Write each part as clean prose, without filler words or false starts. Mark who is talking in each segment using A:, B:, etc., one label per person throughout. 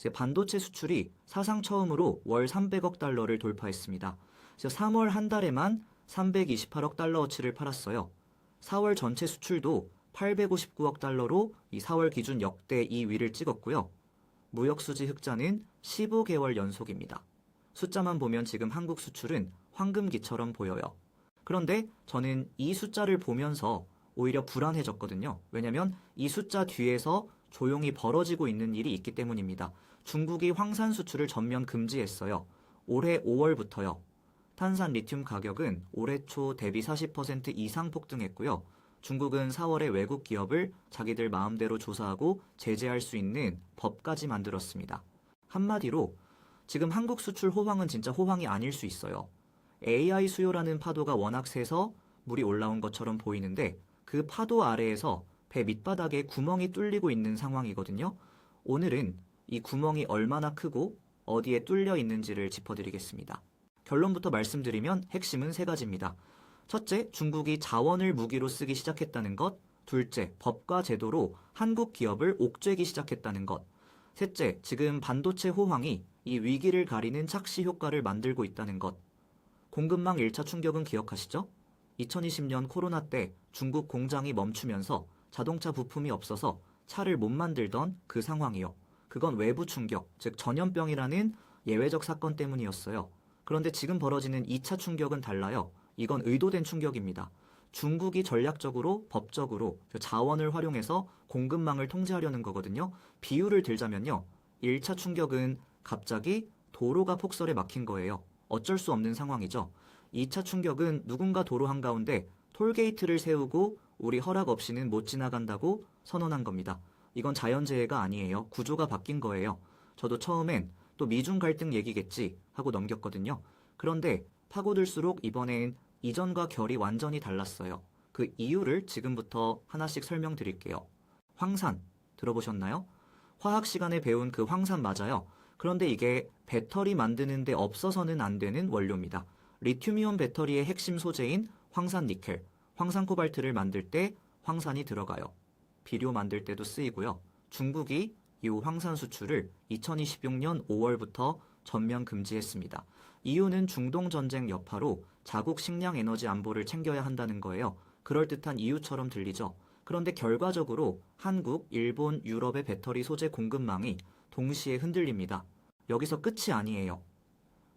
A: 이제 반도체 수출이 사상 처음으로 월 300억 달러를 돌파했습니다. 그래서 3월 한 달에만 328억 달러어치를 팔았어요. 4월 전체 수출도 859억 달러로 이 4월 기준 역대 2위를 찍었고요. 무역수지 흑자는 15개월 연속입니다. 숫자만 보면 지금 한국 수출은 황금기처럼 보여요. 그런데 저는 이 숫자를 보면서 오히려 불안해졌거든요. 왜냐면 이 숫자 뒤에서 조용히 벌어지고 있는 일이 있기 때문입니다. 중국이 황산 수출을 전면 금지했어요. 올해 5월부터요. 탄산 리튬 가격은 올해 초 대비 40% 이상 폭등했고요. 중국은 4월에 외국 기업을 자기들 마음대로 조사하고 제재할 수 있는 법까지 만들었습니다. 한마디로 지금 한국 수출 호황은 진짜 호황이 아닐 수 있어요. AI 수요라는 파도가 워낙 세서 물이 올라온 것처럼 보이는데 그 파도 아래에서 배 밑바닥에 구멍이 뚫리고 있는 상황이거든요. 오늘은 이 구멍이 얼마나 크고 어디에 뚫려 있는지를 짚어드리겠습니다. 결론부터 말씀드리면 핵심은 세 가지입니다. 첫째, 중국이 자원을 무기로 쓰기 시작했다는 것. 둘째, 법과 제도로 한국 기업을 옥죄기 시작했다는 것. 셋째, 지금 반도체 호황이 이 위기를 가리는 착시 효과를 만들고 있다는 것. 공급망 1차 충격은 기억하시죠? 2020년 코로나 때 중국 공장이 멈추면서 자동차 부품이 없어서 차를 못 만들던 그 상황이요. 그건 외부 충격, 즉 전염병이라는 예외적 사건 때문이었어요. 그런데 지금 벌어지는 2차 충격은 달라요. 이건 의도된 충격입니다. 중국이 전략적으로, 법적으로 자원을 활용해서 공급망을 통제하려는 거거든요. 비유를 들자면요. 1차 충격은 갑자기 도로가 폭설에 막힌 거예요. 어쩔 수 없는 상황이죠. 2차 충격은 누군가 도로 한가운데 톨게이트를 세우고 우리 허락 없이는 못 지나간다고 선언한 겁니다. 이건 자연재해가 아니에요. 구조가 바뀐 거예요. 저도 처음엔 또 미중 갈등 얘기겠지 하고 넘겼거든요. 그런데 파고들수록 이번엔 이전과 결이 완전히 달랐어요. 그 이유를 지금부터 하나씩 설명드릴게요. 황산 들어보셨나요? 화학 시간에 배운 그 황산 맞아요. 그런데 이게 배터리 만드는데 없어서는 안 되는 원료입니다. 리튬이온 배터리의 핵심 소재인 황산 니켈, 황산 코발트를 만들 때 황산이 들어가요. 비료 만들 때도 쓰이고요. 중국이 이 황산 수출을 2026년 5월부터 전면 금지했습니다. 이유는 중동 전쟁 여파로 자국 식량 에너지 안보를 챙겨야 한다는 거예요. 그럴듯한 이유처럼 들리죠. 그런데 결과적으로 한국, 일본, 유럽의 배터리 소재 공급망이 동시에 흔들립니다. 여기서 끝이 아니에요.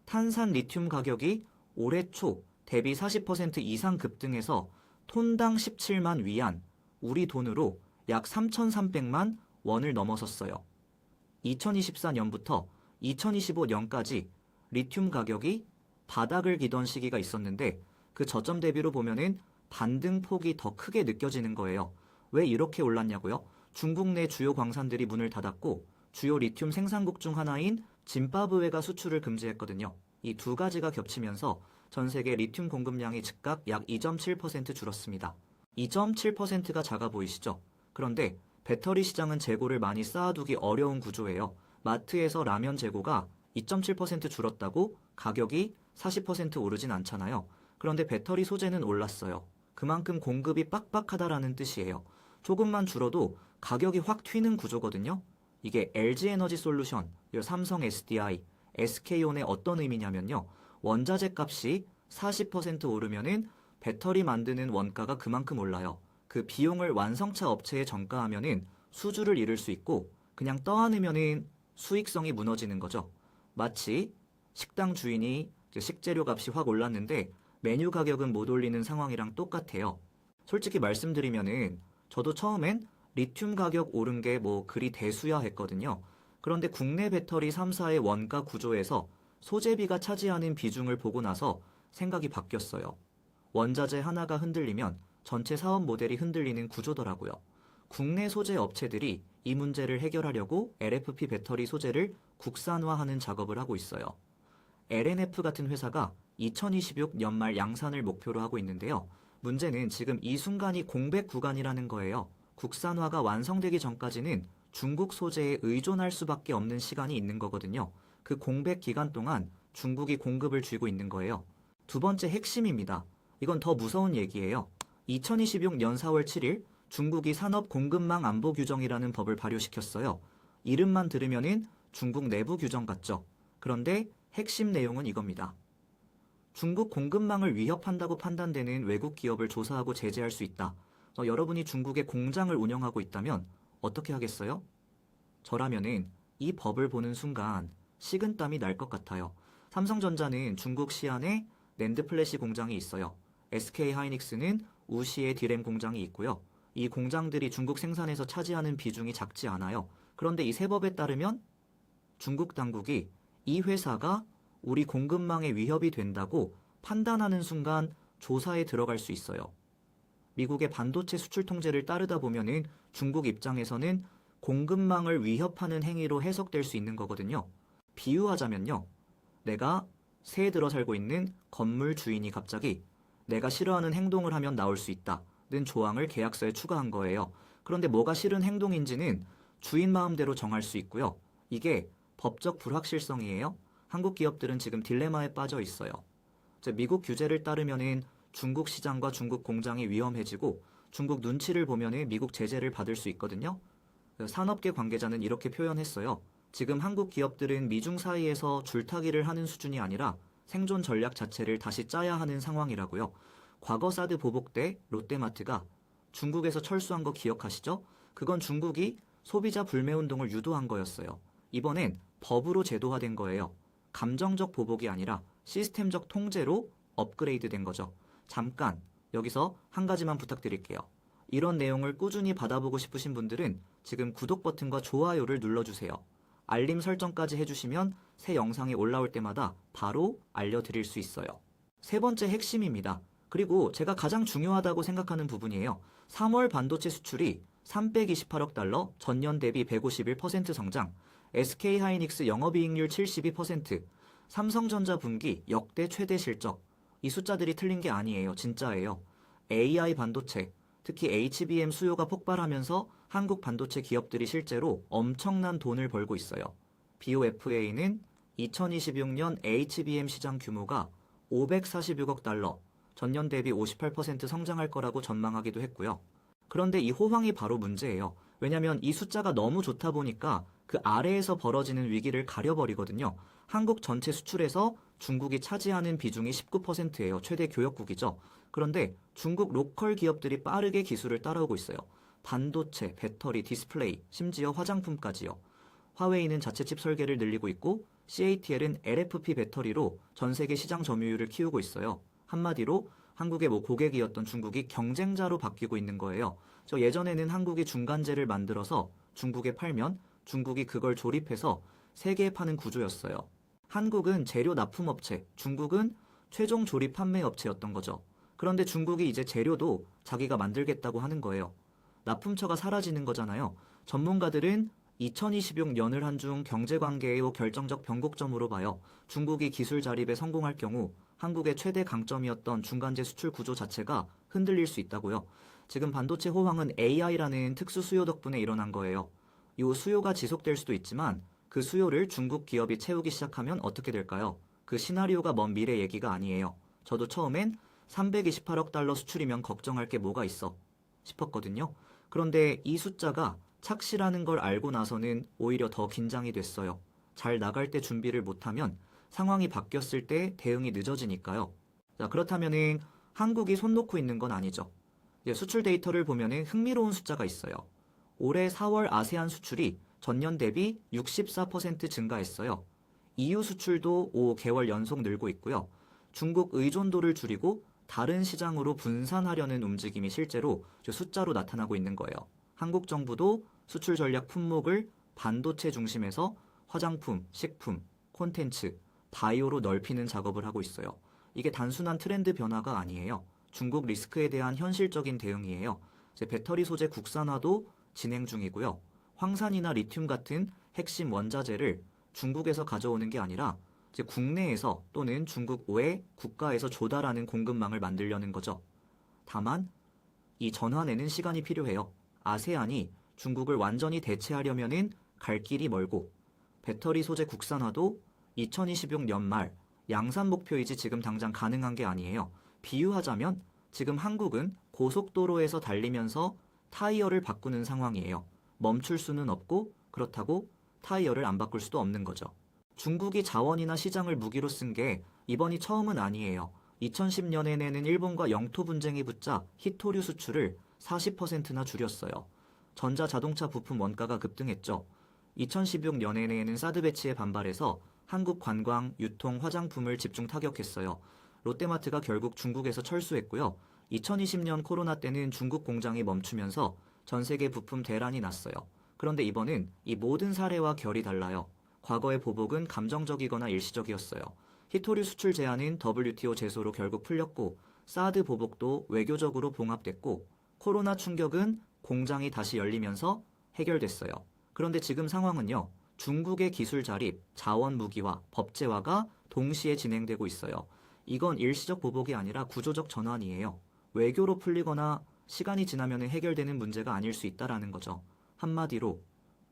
A: 탄산 리튬 가격이 올해 초 대비 40% 이상 급등해서 톤당 17만 위안, 우리 돈으로 약 3,300만 원을 넘어섰어요. 2024년부터 2025년까지 리튬 가격이 바닥을 기던 시기가 있었는데 그 저점 대비로 보면은 반등폭이 더 크게 느껴지는 거예요. 왜 이렇게 올랐냐고요? 중국 내 주요 광산들이 문을 닫았고 주요 리튬 생산국 중 하나인 짐바브웨가 수출을 금지했거든요. 이 두 가지가 겹치면서 전 세계 리튬 공급량이 즉각 약 2.7% 줄었습니다. 2.7%가 작아 보이시죠? 그런데 배터리 시장은 재고를 많이 쌓아두기 어려운 구조예요. 마트에서 라면 재고가 2.7% 줄었다고 가격이 40% 오르진 않잖아요. 그런데 배터리 소재는 올랐어요. 그만큼 공급이 빡빡하다라는 뜻이에요. 조금만 줄어도 가격이 확 튀는 구조거든요. 이게 LG에너지솔루션, 삼성 SDI, SK온의 어떤 의미냐면요. 원자재 값이 40% 오르면은 배터리 만드는 원가가 그만큼 올라요. 그 비용을 완성차 업체에 전가하면은 수주를 잃을 수 있고 그냥 떠안으면은 수익성이 무너지는 거죠. 마치 식당 주인이 식재료 값이 확 올랐는데 메뉴 가격은 못 올리는 상황이랑 똑같아요. 솔직히 말씀드리면은 저도 처음엔 리튬 가격 오른 게 뭐 그리 대수야 했거든요. 그런데 국내 배터리 3사의 원가 구조에서 소재비가 차지하는 비중을 보고 나서 생각이 바뀌었어요. 원자재 하나가 흔들리면 전체 사업 모델이 흔들리는 구조더라고요. 국내 소재 업체들이 이 문제를 해결하려고 LFP 배터리 소재를 국산화하는 작업을 하고 있어요. LNF 같은 회사가 2026 연말 양산을 목표로 하고 있는데요. 문제는 지금 이 순간이 공백 구간이라는 거예요. 국산화가 완성되기 전까지는 중국 소재에 의존할 수밖에 없는 시간이 있는 거거든요. 그 공백 기간 동안 중국이 공급을 쥐고 있는 거예요. 두 번째 핵심입니다. 이건 더 무서운 얘기예요. 2026년 4월 7일 중국이 산업 공급망 안보 규정이라는 법을 발효시켰어요. 이름만 들으면은 중국 내부 규정 같죠? 그런데 핵심 내용은 이겁니다. 중국 공급망을 위협한다고 판단되는 외국 기업을 조사하고 제재할 수 있다. 여러분이 중국에 공장을 운영하고 있다면 어떻게 하겠어요? 저라면은 이 법을 보는 순간 식은땀이 날 것 같아요. 삼성전자는 중국 시안에 낸드 플래시 공장이 있어요. SK 하이닉스는 우시에 디램 공장이 있고요. 이 공장들이 중국 생산에서 차지하는 비중이 작지 않아요. 그런데 이 새 법에 따르면 중국 당국이 이 회사가 우리 공급망에 위협이 된다고 판단하는 순간 조사에 들어갈 수 있어요. 미국의 반도체 수출 통제를 따르다 보면은 중국 입장에서는 공급망을 위협하는 행위로 해석될 수 있는 거거든요. 비유하자면요. 내가 새에 들어 살고 있는 건물 주인이 갑자기 내가 싫어하는 행동을 하면 나올 수 있다는 조항을 계약서에 추가한 거예요. 그런데 뭐가 싫은 행동인지는 주인 마음대로 정할 수 있고요. 이게 법적 불확실성이에요. 한국 기업들은 지금 딜레마에 빠져 있어요. 미국 규제를 따르면은 중국 시장과 중국 공장이 위험해지고 중국 눈치를 보면은 미국 제재를 받을 수 있거든요. 산업계 관계자는 이렇게 표현했어요. 지금 한국 기업들은 미중 사이에서 줄타기를 하는 수준이 아니라 생존 전략 자체를 다시 짜야 하는 상황이라고요. 과거 사드 보복 때 롯데마트가 중국에서 철수한 거 기억하시죠? 그건 중국이 소비자 불매운동을 유도한 거였어요. 이번엔 법으로 제도화된 거예요. 감정적 보복이 아니라 시스템적 통제로 업그레이드 된 거죠. 잠깐 여기서 한 가지만 부탁드릴게요. 이런 내용을 꾸준히 받아보고 싶으신 분들은 지금 구독 버튼과 좋아요를 눌러주세요. 알림 설정까지 해주시면 새 영상이 올라올 때마다 바로 알려드릴 수 있어요. 세 번째 핵심입니다. 그리고 제가 가장 중요하다고 생각하는 부분이에요. 3월 반도체 수출이 328억 달러, 전년 대비 151% 성장, SK 하이닉스 영업이익률 72%, 삼성전자 분기 역대 최대 실적. 이 숫자들이 틀린 게 아니에요. 진짜예요. AI 반도체, 특히 HBM 수요가 폭발하면서 한국 반도체 기업들이 실제로 엄청난 돈을 벌고 있어요. BOFA는 2026년 HBM 시장 규모가 546억 달러, 전년 대비 58% 성장할 거라고 전망하기도 했고요. 그런데 이 호황이 바로 문제예요. 왜냐하면 이 숫자가 너무 좋다 보니까 그 아래에서 벌어지는 위기를 가려버리거든요. 한국 전체 수출에서 중국이 차지하는 비중이 19%예요. 최대 교역국이죠. 그런데 중국 로컬 기업들이 빠르게 기술을 따라오고 있어요. 반도체, 배터리, 디스플레이, 심지어 화장품까지요. 화웨이는 자체 칩 설계를 늘리고 있고 CATL은 LFP 배터리로 전 세계 시장 점유율을 키우고 있어요. 한마디로 한국의 고객이었던 중국이 경쟁자로 바뀌고 있는 거예요. 예전에는 한국이 중간재를 만들어서 중국에 팔면 중국이 그걸 조립해서 세계에 파는 구조였어요. 한국은 재료 납품업체, 중국은 최종 조립 판매 업체였던 거죠. 그런데 중국이 이제 재료도 자기가 만들겠다고 하는 거예요. 납품처가 사라지는 거잖아요. 전문가들은 2026년을 한중 경제관계의 결정적 변곡점으로 봐요. 중국이 기술 자립에 성공할 경우 한국의 최대 강점이었던 중간재 수출 구조 자체가 흔들릴 수 있다고요. 지금 반도체 호황은 AI라는 특수 수요 덕분에 일어난 거예요. 이 수요가 지속될 수도 있지만 그 수요를 중국 기업이 채우기 시작하면 어떻게 될까요? 그 시나리오가 먼 미래 얘기가 아니에요. 저도 처음엔 328억 달러 수출이면 걱정할 게 뭐가 있어 싶었거든요. 그런데 이 숫자가 착시라는 걸 알고 나서는 오히려 더 긴장이 됐어요. 잘 나갈 때 준비를 못하면 상황이 바뀌었을 때 대응이 늦어지니까요. 자, 그렇다면은 한국이 손 놓고 있는 건 아니죠. 수출 데이터를 보면은 흥미로운 숫자가 있어요. 올해 4월 아세안 수출이 전년 대비 64% 증가했어요. EU 수출도 5개월 연속 늘고 있고요. 중국 의존도를 줄이고 다른 시장으로 분산하려는 움직임이 실제로 숫자로 나타나고 있는 거예요. 한국 정부도 수출 전략 품목을 반도체 중심에서 화장품, 식품, 콘텐츠, 바이오로 넓히는 작업을 하고 있어요. 이게 단순한 트렌드 변화가 아니에요. 중국 리스크에 대한 현실적인 대응이에요. 배터리 소재 국산화도 진행 중이고요. 황산이나 리튬 같은 핵심 원자재를 중국에서 가져오는 게 아니라 국내에서 또는 중국 외 국가에서 조달하는 공급망을 만들려는 거죠. 다만 이 전환에는 시간이 필요해요. 아세안이 중국을 완전히 대체하려면은 갈 길이 멀고 배터리 소재 국산화도 2026년 말 양산 목표이지 지금 당장 가능한 게 아니에요. 비유하자면 지금 한국은 고속도로에서 달리면서 타이어를 바꾸는 상황이에요. 멈출 수는 없고 그렇다고 타이어를 안 바꿀 수도 없는 거죠. 중국이 자원이나 시장을 무기로 쓴 게 이번이 처음은 아니에요. 2010년에는 일본과 영토 분쟁이 붙자 히토류 수출을 40%나 줄였어요. 전자자동차 부품 원가가 급등했죠. 2016년에는 사드 배치에 반발해서 한국 관광, 유통, 화장품을 집중 타격했어요. 롯데마트가 결국 중국에서 철수했고요. 2020년 코로나 때는 중국 공장이 멈추면서 전 세계 부품 대란이 났어요. 그런데 이번은 이 모든 사례와 결이 달라요. 과거의 보복은 감정적이거나 일시적이었어요. 히토류 수출 제한은 WTO 제소로 결국 풀렸고, 사드 보복도 외교적으로 봉합됐고, 코로나 충격은 공장이 다시 열리면서 해결됐어요. 그런데 지금 상황은요, 중국의 기술 자립, 자원 무기화, 법제화가 동시에 진행되고 있어요. 이건 일시적 보복이 아니라 구조적 전환이에요. 외교로 풀리거나 시간이 지나면 해결되는 문제가 아닐 수 있다라는 거죠. 한마디로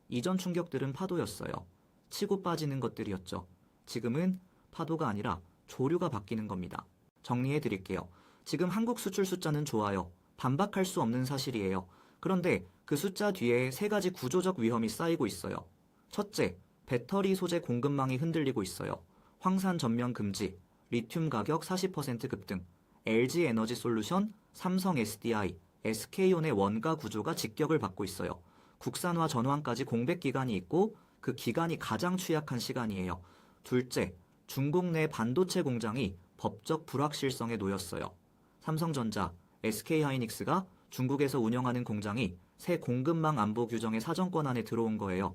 A: 이전 충격들은 파도였어요. 치고 빠지는 것들이었죠. 지금은 파도가 아니라 조류가 바뀌는 겁니다. 정리해 드릴게요. 지금 한국 수출 숫자는 좋아요. 반박할 수 없는 사실이에요. 그런데 그 숫자 뒤에 세 가지 구조적 위험이 쌓이고 있어요. 첫째, 배터리 소재 공급망이 흔들리고 있어요. 황산 전면 금지, 리튬 가격 40% 급등, LG 에너지 솔루션, 삼성 SDI, SK온의 원가 구조가 직격을 받고 있어요. 국산화 전환까지 공백 기간이 있고 그 기간이 가장 취약한 시간이에요. 둘째, 중국 내 반도체 공장이 법적 불확실성에 놓였어요. 삼성전자, SK하이닉스가 중국에서 운영하는 공장이 새 공급망 안보 규정의 사정권 안에 들어온 거예요.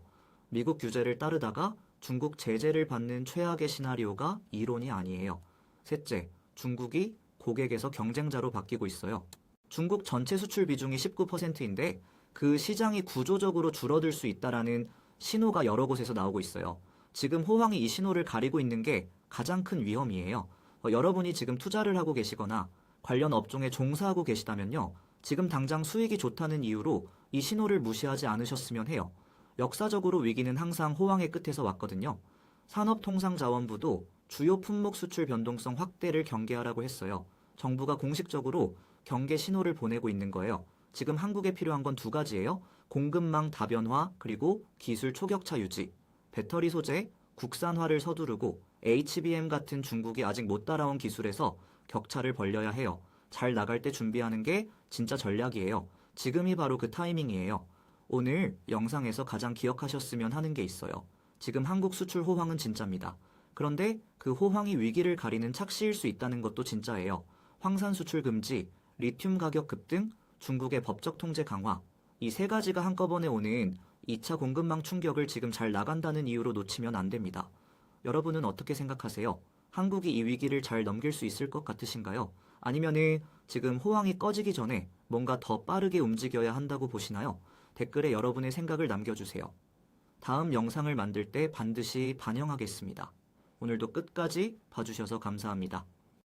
A: 미국 규제를 따르다가 중국 제재를 받는 최악의 시나리오가 이론이 아니에요. 셋째, 중국이 고객에서 경쟁자로 바뀌고 있어요. 중국 전체 수출 비중이 19%인데 그 시장이 구조적으로 줄어들 수 있다라는 신호가 여러 곳에서 나오고 있어요. 지금 호황이 이 신호를 가리고 있는 게 가장 큰 위험이에요. 여러분이 지금 투자를 하고 계시거나 관련 업종에 종사하고 계시다면요. 지금 당장 수익이 좋다는 이유로 이 신호를 무시하지 않으셨으면 해요. 역사적으로 위기는 항상 호황의 끝에서 왔거든요. 산업통상자원부도 주요 품목 수출 변동성 확대를 경계하라고 했어요. 정부가 공식적으로 경계 신호를 보내고 있는 거예요. 지금 한국에 필요한 건 두 가지예요. 공급망 다변화 그리고 기술 초격차 유지. 배터리 소재 국산화를 서두르고 HBM 같은 중국이 아직 못 따라온 기술에서 격차를 벌려야 해요. 잘 나갈 때 준비하는 게 진짜 전략이에요. 지금이 바로 그 타이밍이에요. 오늘 영상에서 가장 기억하셨으면 하는 게 있어요. 지금 한국 수출 호황은 진짜입니다. 그런데 그 호황이 위기를 가리는 착시일 수 있다는 것도 진짜예요. 황산 수출 금지, 리튬 가격 급등, 중국의 법적 통제 강화. 이 세 가지가 한꺼번에 오는 2차 공급망 충격을 지금 잘 나간다는 이유로 놓치면 안 됩니다. 여러분은 어떻게 생각하세요? 한국이 이 위기를 잘 넘길 수 있을 것 같으신가요? 아니면은 지금 호황이 꺼지기 전에 뭔가 더 빠르게 움직여야 한다고 보시나요? 댓글에 여러분의 생각을 남겨주세요. 다음 영상을 만들 때 반드시 반영하겠습니다. 오늘도 끝까지 봐주셔서 감사합니다.